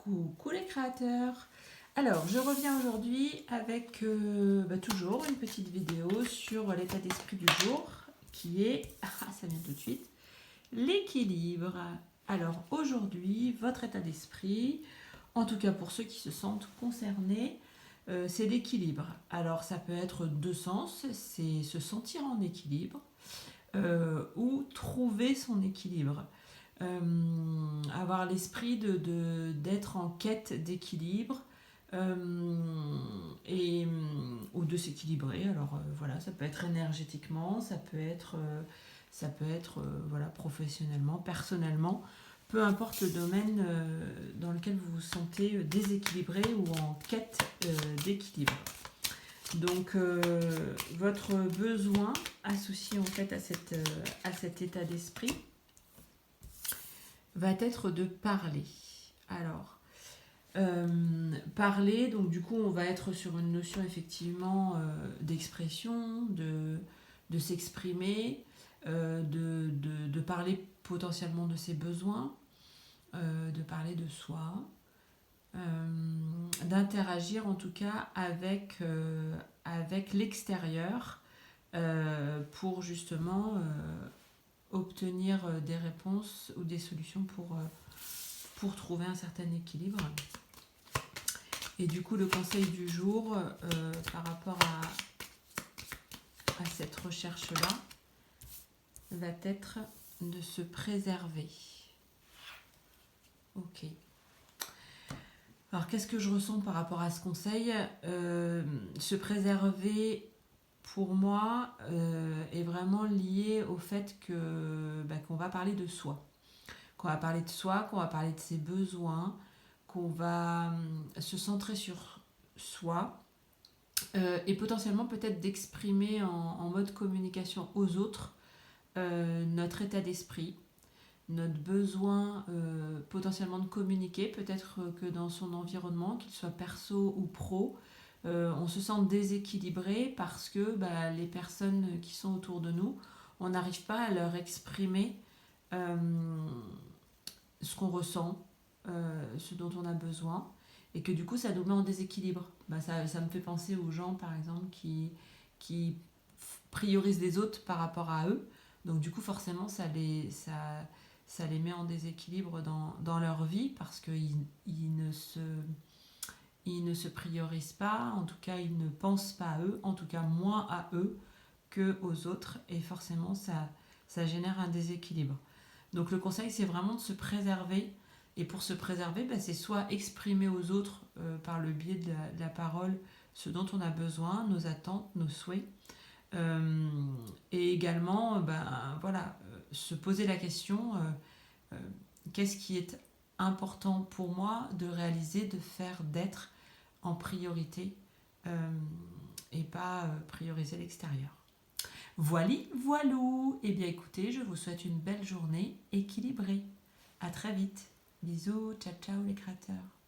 Coucou les créateurs. Alors, je reviens aujourd'hui avec toujours une petite vidéo sur l'état d'esprit du jour qui est, ça vient tout de suite, l'équilibre. Alors aujourd'hui, votre état d'esprit, en tout cas pour ceux qui se sentent concernés, c'est l'équilibre. Alors ça peut être deux sens, c'est se sentir en équilibre ou trouver son équilibre. Avoir l'esprit d'être en quête d'équilibre ou de s'équilibrer. Alors voilà, ça peut être énergétiquement, ça peut être voilà, professionnellement, personnellement, peu importe le domaine dans lequel vous vous sentez déséquilibré ou en quête d'équilibre. Donc votre besoin associé en fait à cet état d'esprit va être de parler. Alors, parler, donc du coup on va être sur une notion effectivement d'expression, de s'exprimer, de parler potentiellement de ses besoins, de parler de soi, d'interagir en tout cas avec l'extérieur pour justement obtenir des réponses ou des solutions pour trouver un certain équilibre. Et du coup, le conseil du jour par rapport à cette recherche-là va être de se préserver. Ok. Alors, qu'est-ce que je ressens par rapport à ce conseil ? Se préserver, pour moi, est vraiment lié au fait qu'on va parler de soi. Qu'on va parler de soi, qu'on va parler de ses besoins, qu'on va se centrer sur soi et potentiellement peut-être d'exprimer en mode communication aux autres notre état d'esprit, notre besoin potentiellement de communiquer, peut-être que dans son environnement, qu'il soit perso ou pro, on se sent déséquilibré parce que les personnes qui sont autour de nous, on n'arrive pas à leur exprimer ce qu'on ressent, ce dont on a besoin, et que du coup ça nous met en déséquilibre. Ça me fait penser aux gens par exemple qui priorisent les autres par rapport à eux, donc du coup forcément ça les met en déséquilibre dans leur vie parce qu'ils ne se priorisent pas, en tout cas ils ne pensent pas à eux, en tout cas moins à eux que aux autres, et forcément ça génère un déséquilibre. Donc le conseil c'est vraiment de se préserver, et pour se préserver c'est soit exprimer aux autres par le biais de la parole ce dont on a besoin, nos attentes, nos souhaits, et également se poser la question qu'est-ce qui est important pour moi de réaliser, de faire, d'être en priorité et pas prioriser l'extérieur. Voilou. Eh bien écoutez, je vous souhaite une belle journée équilibrée. À très vite. Bisous, ciao ciao les créateurs.